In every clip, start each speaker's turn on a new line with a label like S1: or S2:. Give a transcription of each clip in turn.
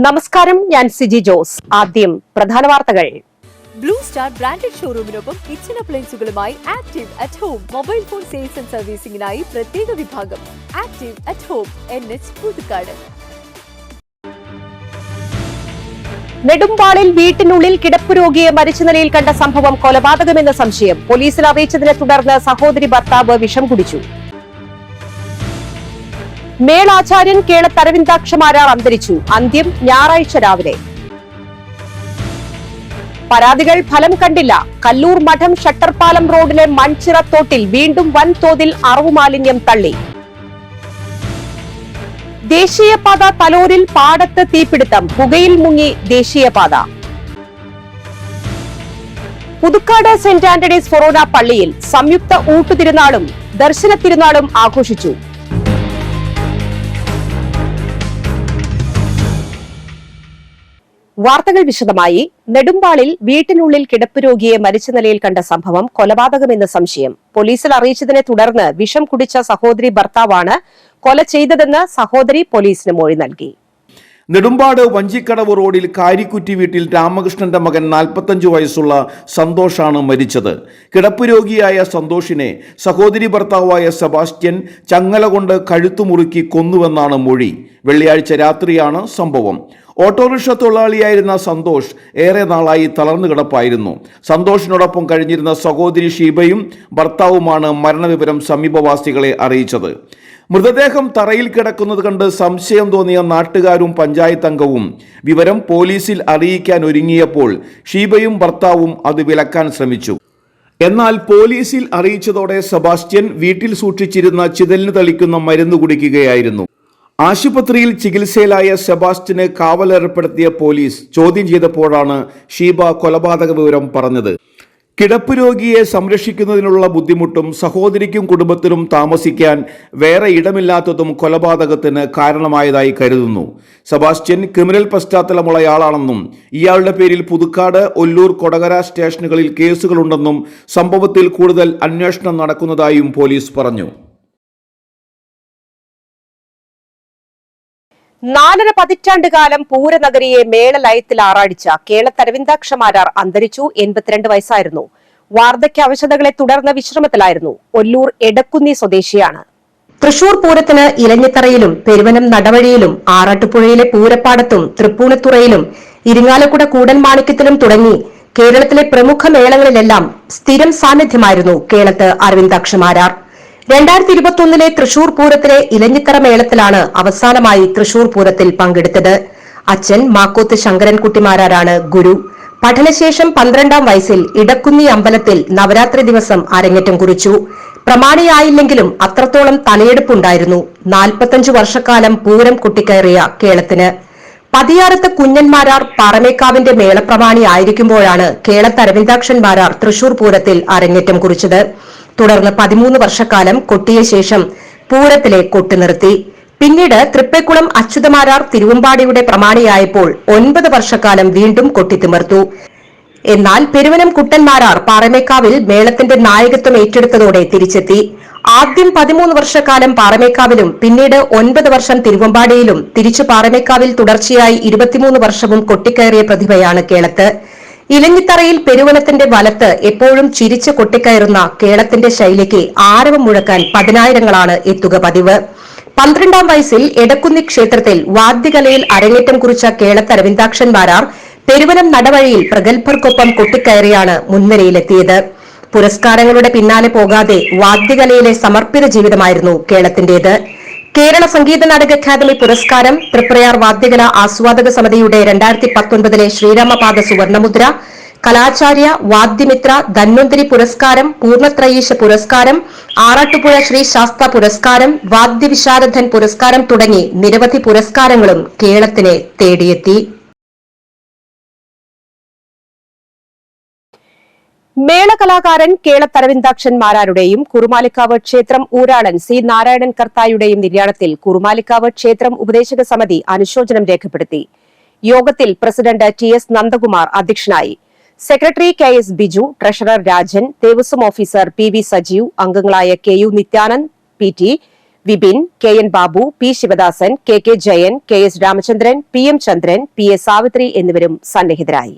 S1: നമസ്കാരം, ഞാൻ സിജി ജോസ്. ആദ്യം പ്രധാന വാർത്തകൾ.
S2: ബ്ലൂ സ്റ്റാർ ബ്രാൻഡഡ് ഷോറൂമിനൊപ്പം കിച്ചൺ അപ്ലയൻസുകളുമായി Active at Home mobile phone sales and സർവീസിംഗിനായി പ്രത്യേക വിഭാഗം. Active at Home, NH Puthukkad.
S1: നെടുമ്പാളിൽ വീട്ടിനുള്ളിൽ കിടപ്പ് രോഗിയെ മരിച്ച നിലയിൽ കണ്ട സംഭവം കൊലപാതകമെന്ന സംശയം. പോലീസിൽ അറിയിച്ചതിനെ തുടർന്ന് സഹോദരി ഭർത്താവ് വിഷം കുടിച്ചു. മേളാചാര്യൻ കേളത്ത് അരവിന്ദാക്ഷമാരാർ അന്തരിച്ചു. അന്ത്യം ഞായറാഴ്ച രാവിലെ. പരാതികൾ ഫലം കണ്ടില്ല. കല്ലൂർ മഠം ഷട്ടർപാലം റോഡിലെ മൺചിറത്തോട്ടിൽ വീണ്ടും വൻതോതിൽ അറവുമാലിന്യം തള്ളി. ദേശീയപാത തലോരിൽ പാടത്ത് തീപിടുത്തം, പുകയിൽ മുങ്ങി ദേശീയപാത. പുതുക്കാട് സെന്റ് ആന്റണീസ് ഫൊറോന പള്ളിയിൽ സംയുക്ത ഊട്ടുതിരുനാളും ദർശന തിരുനാളും ആഘോഷിച്ചു. വാർത്തകൾ വിശദമായി. നെടുമ്പാളിൽ വീട്ടിനുള്ളിൽ കിടപ്പ് രോഗിയെ മരിച്ച നിലയിൽ കണ്ട സംഭവം കൊലപാതകമെന്ന് സംശയം. പോലീസിൽ അറിയിച്ചതിനെ തുടർന്ന് വിഷം കുടിച്ച സഹോദരി ഭർത്താവാണ് കൊല ചെയ്തതെന്ന് സഹോദരി പോലീസിന് മൊഴി നൽകി.
S3: നെടുമ്പാട് വഞ്ചിക്കടവ് റോഡിൽ കാരിക്കുറ്റി വീട്ടിൽ രാമകൃഷ്ണന്റെ മകൻ 45 വയസ്സുള്ള സന്തോഷാണ് മരിച്ചത്. കിടപ്പ് രോഗിയായ സന്തോഷിനെ സഹോദരി ഭർത്താവായ സെബാസ്റ്റ്യൻ ചങ്ങല കൊണ്ട് കഴുത്തുമുറുക്കി കൊന്നുവെന്നാണ് മൊഴി. വെള്ളിയാഴ്ച രാത്രിയാണ് സംഭവം. ഓട്ടോറിക്ഷ തൊഴിലാളിയായിരുന്ന സന്തോഷ് ഏറെ നാളായി തളർന്നു കിടപ്പായിരുന്നു. സന്തോഷിനോടൊപ്പം കഴിഞ്ഞിരുന്ന സഹോദരി ഷീബയും ഭർത്താവുമാണ് മരണവിവരം സമീപവാസികളെ അറിയിച്ചത്. മൃതദേഹം തറയിൽ കിടക്കുന്നത് കണ്ട് സംശയം തോന്നിയ നാട്ടുകാരും പഞ്ചായത്ത് അംഗവും വിവരം പോലീസിൽ അറിയിക്കാൻ ഒരുങ്ങിയപ്പോൾ ഷീബയും ഭർത്താവും അത് വിലക്കാൻ ശ്രമിച്ചു. എന്നാൽ പോലീസിൽ അറിയിച്ചതോടെ സെബാസ്റ്റ്യൻ വീട്ടിൽ സൂക്ഷിച്ചിരുന്ന ചിതലിന് തളിക്കുന്ന മരുന്ന് കുടിക്കുകയായിരുന്നു. ആശുപത്രിയിൽ ചികിത്സയിലായ സെബാസ്റ്റ്യന് കാവലേർപ്പെടുത്തിയ പോലീസ് ചോദ്യം ചെയ്തപ്പോഴാണ് ഷീബ കൊലപാതക വിവരം പറഞ്ഞത്. കിടപ്പ് രോഗിയെ സംരക്ഷിക്കുന്നതിനുള്ള ബുദ്ധിമുട്ടും സഹോദരിക്കും കുടുംബത്തിനും താമസിക്കാൻ വേറെ ഇടമില്ലാത്തതും കൊലപാതകത്തിന് കാരണമായതായി കരുതുന്നു. സെബാസ്റ്റ്യൻ ക്രിമിനൽ പശ്ചാത്തലമുള്ളയാളാണെന്നും ഇയാളുടെ പേരിൽ പുതുക്കാട്, ഒല്ലൂർ, കൊടകര സ്റ്റേഷനുകളിൽ കേസുകളുണ്ടെന്നും സംഭവത്തിൽ കൂടുതൽ അന്വേഷണം നടക്കുന്നതായും പോലീസ് പറഞ്ഞു.
S1: 4.5 പതിറ്റാണ്ടുകാലം പൂരനഗരിയെ മേളലയത്തിൽ ആറാടിച്ച കേളത്ത് അരവിന്ദാക്ഷമാരാർ അന്തരിച്ചു. 82 വയസ്സായിരുന്നു. വാർദ്ധക്യാവശ്യതകളെ തുടർന്ന് വിശ്രമത്തിലായിരുന്നു. ഒല്ലൂർ എടക്കുന്നി സ്വദേശിയാണ്. തൃശൂർ പൂരത്തിന് ഇലഞ്ഞിത്തറയിലും പെരുവനം നടവഴിയിലും ആറാട്ടുപുഴയിലെ പൂരപ്പാടത്തും തൃപ്പൂണിത്തുറയിലും ഇരിങ്ങാലക്കുട കൂടൽമാണിക്യത്തിലും തുടങ്ങി കേരളത്തിലെ പ്രമുഖ മേളങ്ങളിലെല്ലാം സ്ഥിരം സാന്നിധ്യമായിരുന്നു കേളത്ത് അരവിന്ദാക്ഷമാരാർ. 2021 തൃശൂർ പൂരത്തിലെ ഇലഞ്ഞിത്തറ മേളത്തിലാണ് അവസാനമായി തൃശൂർ പൂരത്തിൽ പങ്കെടുത്തത്. അച്ഛൻ മാക്കോത്ത് ശങ്കരൻകുട്ടിമാരാരാണ് ഗുരു. പഠനശേഷം 12ാം വയസ്സിൽ ഇടക്കുന്നി അമ്പലത്തിൽ നവരാത്രി ദിവസം അരങ്ങേറ്റം കുറിച്ചു. പ്രമാണിയായില്ലെങ്കിലും അത്രത്തോളം തലയെടുപ്പുണ്ടായിരുന്നു. 45 വർഷക്കാലം പൂരം കൊട്ടിക്കയറിയ കേളത്തിന്. പതിയാറത്ത് കുഞ്ഞന്മാരാർ പാറമേക്കാവിന്റെ മേളപ്രമാണി ആയിരിക്കുമ്പോഴാണ് കേളത്ത് അരവിന്ദാക്ഷന്മാരാർ തൃശൂർ പൂരത്തിൽ അരങ്ങേറ്റം കുറിച്ചത്. തുടർന്ന് 13 വർഷക്കാലം കൊട്ടിയ ശേഷം പൂരത്തിലെ കൊട്ട് നിർത്തി. പിന്നീട് തൃപ്പേക്കുളം അച്യുതമാരാർ തിരുവമ്പാടിയുടെ പ്രമാണിയായപ്പോൾ 9 വർഷക്കാലം വീണ്ടും കൊട്ടിത്തിമർത്തു. എന്നാൽ പെരുവനം കുട്ടന്മാരാർ പാറമേക്കാവിൽ മേളത്തിന്റെ നായകത്വം ഏറ്റെടുത്തതോടെ തിരിച്ചെത്തി. ആദ്യം 13 വർഷക്കാലം പാറമേക്കാവിലും പിന്നീട് 9 വർഷം തിരുവമ്പാടിയിലും തിരിച്ചു പാറമേക്കാവിൽ തുടർച്ചയായി 23 വർഷവും കൊട്ടിക്കയറിയ പ്രതിഭയാണ് കേളത്ത്. ഇലഞ്ഞിത്തറയിൽ പെരുവനത്തിന്റെ വലത്ത് എപ്പോഴും ചിരിച്ച് കൊട്ടിക്കയറുന്ന കേളത്തിന്റെ ശൈലിക്ക് ആരവം മുഴക്കാൻ പതിനായിരങ്ങളാണ് എത്തുക പതിവ്. 12ാം വയസ്സിൽ എടക്കുന്നി ക്ഷേത്രത്തിൽ വാദ്യകലയിൽ അരങ്ങേറ്റം കുറിച്ച കേളത്ത് അരവിന്ദാക്ഷന്മാരാർ പെരുവനം നടവഴിയിൽ പ്രഗത്ഭർക്കൊപ്പം കൊട്ടിക്കയറിയാണ് മുൻനിരയിലെത്തിയത്. പുരസ്കാരങ്ങളുടെ പിന്നാലെ പോകാതെ വാദ്യകലയിലെ സമർപ്പിത ജീവിതമായിരുന്നു കേളത്തിന്റേത്. കേരള സംഗീത നാടക അക്കാദമി പുരസ്കാരം, തൃപ്രയാർ വാദ്യകല ആസ്വാദക സമിതിയുടെ 2019 ശ്രീരാമപാദ സുവർണമുദ്ര, കലാചാര്യ, വാദ്യമിത്ര, ധന്വന്തരി പുരസ്കാരം, പൂർണ്ണത്രയീശ പുരസ്കാരം, ആറാട്ടുപുഴ ശ്രീ ശാസ്ത പുരസ്കാരം, വാദ്യവിശാരദൻ പുരസ്കാരം തുടങ്ങി നിരവധി പുരസ്കാരങ്ങളും കേളത്തിനെ തേടിയെത്തി. മേളകലാകാരൻ കേളത്ത് അരവിന്ദാക്ഷന്മാരാരുടെയും കുറുമാലിക്കാവ് ക്ഷേത്രം ഊരാളൻ സി നാരായണൻ കർത്തായുടെയും നിര്യാണത്തിൽ കുറുമാലിക്കാവ് ക്ഷേത്രം ഉപദേശക സമിതി അനുശോചനം രേഖപ്പെടുത്തി. യോഗത്തിൽ പ്രസിഡന്റ് TS നന്ദകുമാർ അധ്യക്ഷനായി. Secretary KS Biju, treasurer Rajan, Devaswom officer PV Sajeev, അംഗങ്ങളായ KU Nithyanand, PT, Vipin, K N Babu, P Sivadasan, K K Jayan, K S Ramachandran, P M Chandran, P A Savithri എന്നിവരും സന്നിഹിതരായി.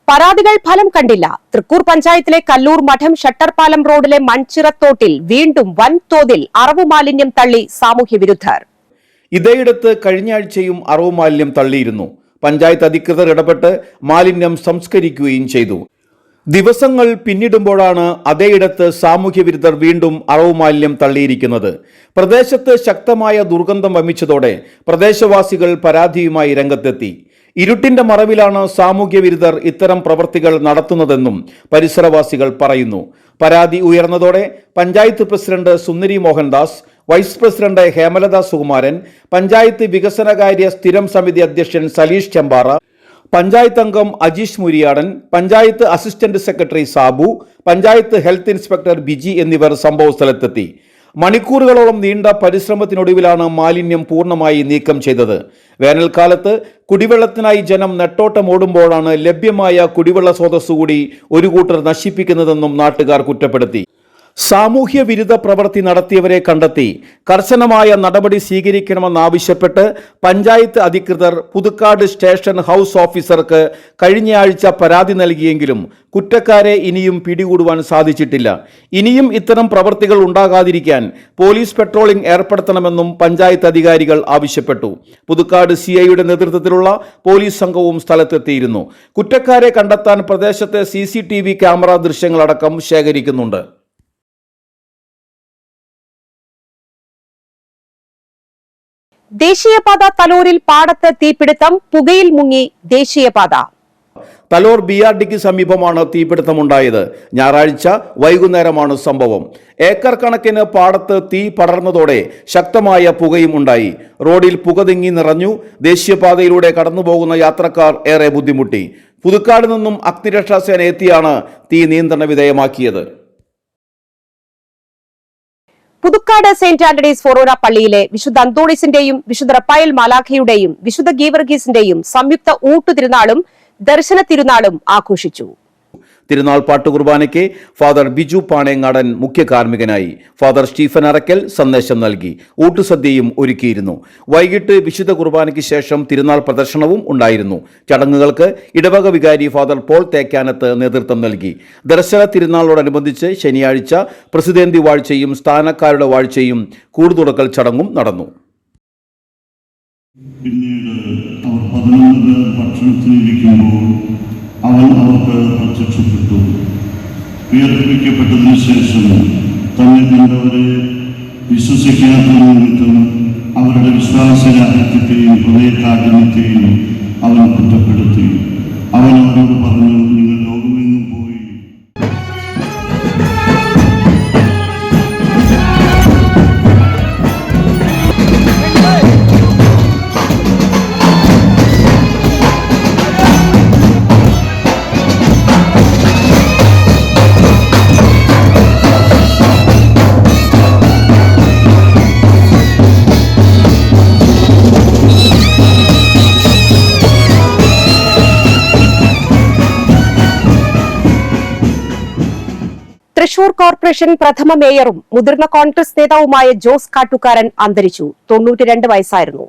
S1: പരാതികൾ ഫലം കണ്ടില്ല. തൃക്കൂർ പഞ്ചായത്തിലെ കല്ലൂർ മഠം ഷട്ടർപാലം റോഡിലെ മൺചിറത്തോട്ടിൽ വീണ്ടും വൻതോതിൽ അറവു മാലിന്യം തള്ളി സാമൂഹ്യ വിരുദ്ധർ.
S3: ഇതേയിടത്ത് കഴിഞ്ഞയാഴ്ചയും അറവു മാലിന്യം തള്ളിയിരുന്നു. പഞ്ചായത്ത് അധികൃതർ ഇടപെട്ട് മാലിന്യം സംസ്കരിക്കുകയും ചെയ്തു. ദിവസങ്ങൾ പിന്നിടുമ്പോഴാണ് അതേയിടത്ത് സാമൂഹ്യ വിരുദ്ധർ വീണ്ടും അറവു മാലിന്യം തള്ളിയിരിക്കുന്നത്. പ്രദേശത്ത് ശക്തമായ ദുർഗന്ധം വമിച്ചതോടെ പ്രദേശവാസികൾ പരാതിയുമായി രംഗത്തെത്തി. ഇരുട്ടിന്റെ മറവിലാണ് സാമൂഹ്യ വിരുദ്ധർ ഇത്തരം പ്രവൃത്തികൾ നടത്തുന്നതെന്നും പരിസരവാസികൾ പറയുന്നു. പരാതി ഉയർന്നതോടെ പഞ്ചായത്ത് പ്രസിഡന്റ് സുന്ദരി മോഹൻദാസ്, വൈസ് പ്രസിഡന്റ് ഹേമലത സുകുമാരൻ, പഞ്ചായത്ത് വികസനകാര്യ സ്ഥിരം സമിതി അധ്യക്ഷൻ സലീഷ് ചെമ്പാറ, പഞ്ചായത്ത് അംഗം Ajeesh Muriyadan, panchayat assistant secretary Sabu, panchayat health inspector Biji എന്നിവർ സംഭവസ്ഥലത്തെത്തി. മണിക്കൂറുകളോളം നീണ്ട പരിശ്രമത്തിനൊടുവിലാണ് മാലിന്യം പൂർണ്ണമായി നീക്കം ചെയ്തത്. വേനൽക്കാലത്ത് കുടിവെള്ളത്തിനായി ജനം നെട്ടോട്ടമോടുമ്പോഴാണ് ലഭ്യമായ കുടിവെള്ള സ്രോതസ്സുകൂടി ഒരു കൂട്ടർ നശിപ്പിക്കുന്നതെന്നും നാട്ടുകാർ കുറ്റപ്പെടുത്തി. സാമൂഹ്യ വിരുദ്ധ പ്രവൃത്തി നടത്തിയവരെ കണ്ടെത്തി കർശനമായ നടപടി സ്വീകരിക്കണമെന്നാവശ്യപ്പെട്ട് പഞ്ചായത്ത് അധികൃതർ പുതുക്കാട് സ്റ്റേഷൻ ഹൌസ് ഓഫീസർക്ക് കഴിഞ്ഞയാഴ്ച പരാതി നൽകിയെങ്കിലും കുറ്റക്കാരെ ഇനിയും പിടികൂടുവാൻ സാധിച്ചിട്ടില്ല. ഇനിയും ഇത്തരം പ്രവൃത്തികൾ ഉണ്ടാകാതിരിക്കാൻ പോലീസ് പെട്രോളിംഗ് ഏർപ്പെടുത്തണമെന്നും പഞ്ചായത്ത് അധികാരികൾ ആവശ്യപ്പെട്ടു. പുതുക്കാട് സിഐയുടെ നേതൃത്വത്തിലുള്ള പോലീസ് സംഘവും സ്ഥലത്തെത്തിയിരുന്നു. കുറ്റക്കാരെ കണ്ടെത്താൻ പ്രദേശത്തെ CCTV ക്യാമറ ദൃശ്യങ്ങളടക്കം ശേഖരിക്കുന്നുണ്ട്.
S1: ദേശീയപാത തലോരിൽ പാടത്ത് തീപിടുത്തം, പുകയിൽ മുങ്ങി ദേശീയപാത.
S3: തലോർ BRDക്ക് സമീപമാണ് തീപിടുത്തമുണ്ടായത്. ഞായറാഴ്ച വൈകുന്നേരമാണ് സംഭവം. ഏക്കർ കണക്കിന് പാടത്ത് തീ പടർന്നതോടെ ശക്തമായ പുകയും ഉണ്ടായി. റോഡിൽ പുക തിങ്ങി നിറഞ്ഞു. ദേശീയപാതയിലൂടെ കടന്നുപോകുന്ന യാത്രക്കാർ ഏറെ ബുദ്ധിമുട്ടി. പുതുക്കാട് നിന്നും അഗ്നിരക്ഷാസേന എത്തിയാണ് തീ നിയന്ത്രണ വിധേയമാക്കിയത്.
S1: പുതുക്കാട് സെന്റ് ആന്റണീസ് ഫൊറോന പള്ളിയിലെ വിശുദ്ധ അന്തോണീസിന്റെയും വിശുദ്ധ റപ്പായൽ മാലാഖയുടെയും വിശുദ്ധ ഗീവർഗീസിന്റെയും സംയുക്ത ഊട്ടുതിരുനാളും ദർശന തിരുനാളും ആഘോഷിച്ചു.
S3: തിരുനാൾ പാട്ടുകുർബാനയ്ക്ക് ഫാദർ ബിജു പാണേങ്ങാടൻ മുഖ്യ കാർമ്മികനായി. ഫാദർ സ്റ്റീഫൻ അറക്കൽ സന്ദേശം നൽകി. ഊട്ടുസദ്യയും ഒരുക്കിയിരുന്നു. വൈകിട്ട് വിശുദ്ധ കുർബാനയ്ക്ക് ശേഷം തിരുനാൾ പ്രദർശനവും ഉണ്ടായിരുന്നു. ചടങ്ങുകൾക്ക് ഇടവക വികാരി ഫാദർ പോൾ തേക്കാനത്ത് നേതൃത്വം നൽകി. ദർശന തിരുനാളോടനുബന്ധിച്ച് ശനിയാഴ്ച പ്രസിദ്ധേന്തി വാഴ്ചയും സ്ഥാനക്കാരുടെ വാഴ്ചയും കൂടുതുറക്കൽ ചടങ്ങും നടന്നു.
S4: പിന്നീട് അവർ 11 ഭക്ഷണത്തിനിരിക്കുമ്പോൾ അവൻ അവർക്ക് പ്രത്യക്ഷപ്പെട്ടു. ഉയർപ്പിക്കപ്പെട്ടതിനു ശേഷം തന്നെ കണ്ടവരെ വിശ്വസിക്കാത്ത നിമിത്തം അവരുടെ വിശ്വാസരാഹിത്യത്തെയും ഹൃദയകാഠിന്യത്തെയും അവൻ കുറ്റപ്പെടുത്തി. അവൻ അവരോട് പറഞ്ഞു, നിങ്ങൾ ലോകമെങ്ങും പോയി
S1: തൃശൂർ കോർപ്പറേഷൻ പ്രഥമ മേയറും മുതിർന്ന കോൺഗ്രസ് നേതാവുമായ ജോസ് കാട്ടുകാരൻ അന്തരിച്ചു. 92 വയസ്സായിരുന്നു.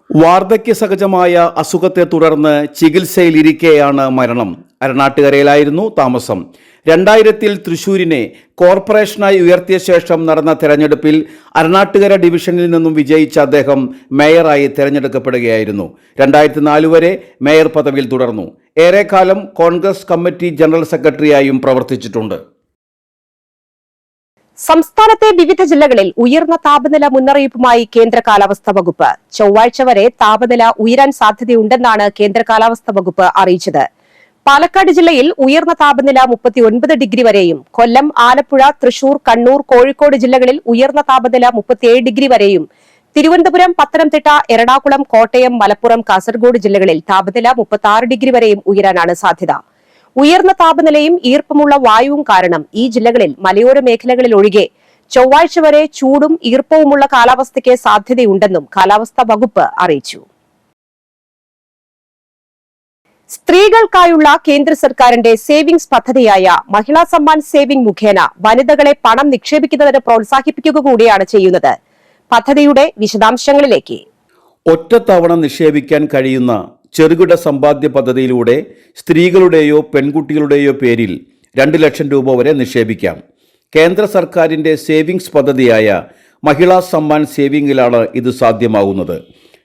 S3: വാർദ്ധക്യ സഹജമായ അസുഖത്തെ തുടർന്ന് ചികിത്സയിലിരിക്കെയാണ് മരണം. അരണാട്ടുകരയിലായിരുന്നു താമസം. 2000-ൽ തൃശൂരിനെ കോർപ്പറേഷനായി ഉയർത്തിയ ശേഷം നടന്ന തെരഞ്ഞെടുപ്പിൽ അരണാട്ടുകര ഡിവിഷനിൽ നിന്നും വിജയിച്ച അദ്ദേഹം മേയറായി തെരഞ്ഞെടുക്കപ്പെടുകയായിരുന്നു. 2004 വരെ മേയർ പദവിയിൽ തുടർന്നു. ഏറെക്കാലം കോൺഗ്രസ് കമ്മിറ്റി ജനറൽ സെക്രട്ടറിയായും പ്രവർത്തിച്ചിട്ടുണ്ട്.
S1: സംസ്ഥാനത്തെ വിവിധ ജില്ലകളിൽ ഉയർന്ന താപനില മുന്നറിയിപ്പുമായി കേന്ദ്ര കാലാവസ്ഥാ വകുപ്പ്. ചൊവ്വാഴ്ച വരെ താപനില ഉയരാൻ സാധ്യതയുണ്ടെന്നാണ് കേന്ദ്ര കാലാവസ്ഥാ വകുപ്പ് അറിയിച്ചത്. പാലക്കാട് ജില്ലയിൽ ഉയർന്ന താപനില 39 ഡിഗ്രി വരെയും, കൊല്ലം, ആലപ്പുഴ, തൃശൂർ, കണ്ണൂർ, കോഴിക്കോട് ജില്ലകളിൽ ഉയർന്ന താപനില 37 ഡിഗ്രി വരെയും, തിരുവനന്തപുരം, പത്തനംതിട്ട, എറണാകുളം, കോട്ടയം, മലപ്പുറം, കാസർഗോഡ് ജില്ലകളിൽ താപനില 36 ഡിഗ്രി വരെയും ഉയരാനാണ് സാധ്യത. ഉയർന്ന താപനിലയും ഈർപ്പമുള്ള വായുവും കാരണം ഈ ജില്ലകളിൽ മലയോര മേഖലകളിൽ ഒഴികെ ചൊവ്വാഴ്ച വരെ ചൂടും ഈർപ്പവുമുള്ള കാലാവസ്ഥയ്ക്ക് സാധ്യതയുണ്ടെന്നും കാലാവസ്ഥാ വകുപ്പ് അറിയിച്ചു. സ്ത്രീകൾക്കായുള്ള കേന്ദ്ര സർക്കാരിന്റെ സേവിംഗ്സ് പദ്ധതിയായ മഹിളാ സമ്മാൻ സേവിംഗ് മുഖേന വനിതകളെ പണം നിക്ഷേപിക്കുന്നതിന് പ്രോത്സാഹിപ്പിക്കുക കൂടിയാണ് ചെയ്യുന്നത്. പദ്ധതിയുടെ വിശദാംശങ്ങളിലേക്ക്.
S3: ഒറ്റത്തവണ നിക്ഷേപിക്കാൻ കഴിയുന്ന ചെറുകിട സമ്പാദ്യ പദ്ധതിയിലൂടെ സ്ത്രീകളുടെയോ പെൺകുട്ടികളുടെയോ പേരിൽ 2 ലക്ഷം രൂപ വരെ നിക്ഷേപിക്കാം. കേന്ദ്ര സർക്കാരിൻ്റെ സേവിങ്സ് പദ്ധതിയായ മഹിളാ സമ്മാൻ സേവിങ്ങിലാണ് ഇത് സാധ്യമാകുന്നത്.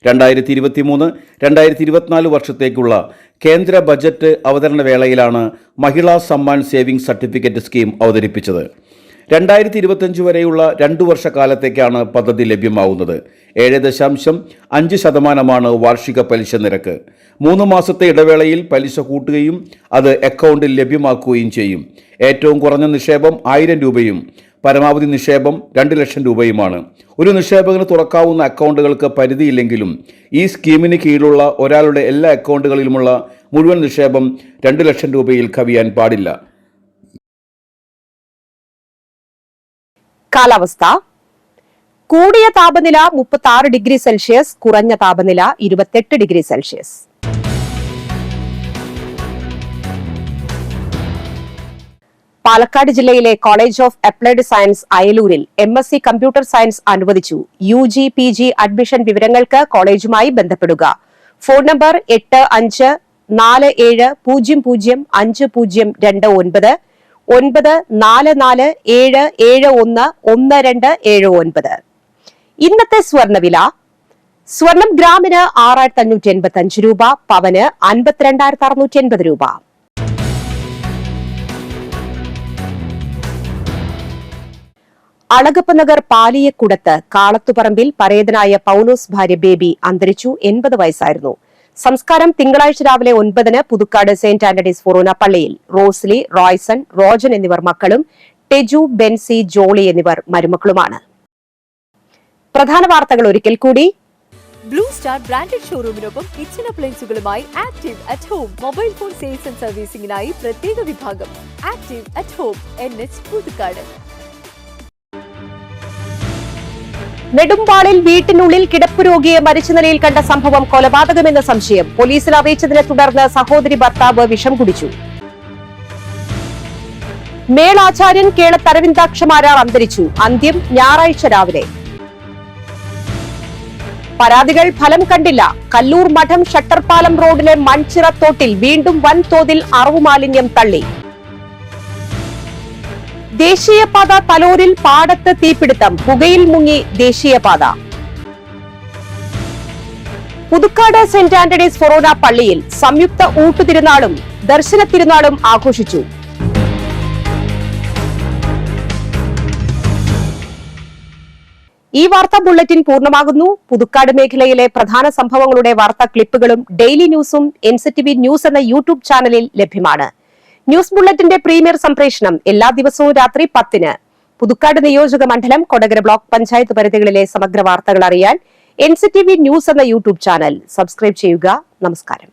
S3: 2023-2024 വർഷത്തേക്കുള്ള കേന്ദ്ര ബജറ്റ് അവതരണ വേളയിലാണ് മഹിളാ സമ്മാൻ സേവിങ്സ് സർട്ടിഫിക്കറ്റ് സ്കീം അവതരിപ്പിച്ചത്. 2025 വരെയുള്ള 2 വർഷക്കാലത്തേക്കാണ് പദ്ധതി ലഭ്യമാവുന്നത്. 7.5% വാർഷിക പലിശ നിരക്ക്. 3 മാസത്തെ ഇടവേളയിൽ പലിശ കൂട്ടുകയും അത് അക്കൗണ്ടിൽ ലഭ്യമാക്കുകയും ചെയ്യും. ഏറ്റവും കുറഞ്ഞ നിക്ഷേപം 1000 രൂപയും പരമാവധി നിക്ഷേപം 2 ലക്ഷം രൂപയുമാണ്. ഒരു നിക്ഷേപകന് തുറക്കാവുന്ന അക്കൗണ്ടുകൾക്ക് പരിധിയില്ലെങ്കിലും ഈ സ്കീമിന് കീഴിലുള്ള ഒരാളുടെ എല്ലാ അക്കൗണ്ടുകളിലുമുള്ള മുഴുവൻ നിക്ഷേപം 2 ലക്ഷം രൂപയിൽ കവിയാൻ പാടില്ല.
S1: കാലാവസ്ഥ. കൂടിയ താപനില 36 ഡിഗ്രി സെൽഷ്യസ്, കുറഞ്ഞ താപനില 28 ഡിഗ്രി സെൽഷ്യസ്. പാലക്കാട് ജില്ലയിലെ കോളേജ് ഓഫ് അപ്ലൈഡ് സയൻസ് അയലൂരിൽ MSc കമ്പ്യൂട്ടർ സയൻസ് അനുവദിച്ചു. UG PG അഡ്മിഷൻ വിവരങ്ങൾക്ക് കോളേജുമായി ബന്ധപ്പെടുക. Phone number 8547005029 94477111279. ഇന്നത്തെ സ്വർണ്ണവില. സ്വർണം ഗ്രാമിന് 6585 രൂപ, പവന് 52,680 രൂപ. അളഗപ്പനഗർ പാലിയക്കുടത്ത് കാളത്തുപറമ്പിൽ പരേതനായ പൌലോസ് ഭാര്യ ബേബി അന്തരിച്ചു. 80 വയസ്സായിരുന്നു. സംസ്കാരം തിങ്കളാഴ്ച രാവിലെ 9-ന് പുതുക്കാട് സെന്റ് ആന്റണീസ് ഫൊറോന പള്ളിയിൽ. റോസ്ലി, റോയ്സൺ, റോജൻ എന്നിവർ മക്കളും ടെജു, ബെൻസി, ജോളി എന്നിവർ മരുമക്കളുമാണ്. പ്രധാന വാർത്തകൾ ഒരിക്കൽ കൂടി.
S2: ബ്ലൂ സ്റ്റാർ ബ്രാൻഡഡ് ഷോറൂമിനൊപ്പം കിച്ചൺ അപ്ലയൻസുകളുമായി Active at Home mobile phone sales and സർവീസിംഗിനായി പ്രത്യേക വിഭാഗം. Active at Home, NH Puthukkad.
S1: നെടുമ്പാളിൽ വീട്ടിനുള്ളിൽ കിടപ്പ് രോഗിയെ മരിച്ച നിലയിൽ കണ്ട സംഭവം കൊലപാതകമെന്ന സംശയം. പോലീസിൽ അറിയിച്ചതിനെ തുടർന്ന് സഹോദരി ഭർത്താവ് വിഷം കുടിച്ചു. മേളാചാര്യൻ കേളത്തരവിന്ദാക്ഷമാരാർ അന്തരിച്ചു. അന്ത്യം ഞായറാഴ്ച രാവിലെ. പരാതികൾ ഫലം കണ്ടില്ല. കല്ലൂർ മഠം ഷട്ടർപാലം റോഡിലെ മൺചിറത്തോട്ടിൽ വീണ്ടും വൻതോതിൽ അറവുമാലിന്യം തള്ളി. ദേശീയപാത തലോരിൽ പാടത്ത് തീപിടുത്തം, പുകയിൽ മുങ്ങി ദേശീയപാത. പുതുക്കാട് സെന്റ് ആന്റണീസ് ഫൊറോന പള്ളിയിൽ സംയുക്ത ഊട്ടുതിരുനാളും ദർശന തിരുനാളും ആഘോഷിച്ചു. ഈ വാർത്താ ബുള്ളറ്റിൻ പൂർണ്ണമാകുന്നു. പുതുക്കാട് മേഖലയിലെ പ്രധാന സംഭവങ്ങളുടെ വാർത്താ ക്ലിപ്പുകളും ഡെയിലി ന്യൂസും NCTV ന്യൂസ് എന്ന യൂട്യൂബ് ചാനലിൽ ലഭ്യമാണ്. ന്യൂസ് ബുള്ളറ്റിന്റെ പ്രീമിയർ സംപ്രേഷണം എല്ലാ ദിവസവും രാത്രി 10-ന്. പുതുക്കാട് നിയോജക മണ്ഡലം, കൊടകര ബ്ലോക്ക് പഞ്ചായത്ത് പരിധികളിലെ സമഗ്ര വാർത്തകൾ അറിയാൻ NCTV ന്യൂസ് എന്ന യൂട്യൂബ് ചാനൽ സബ്സ്ക്രൈബ് ചെയ്യുക. നമസ്കാരം.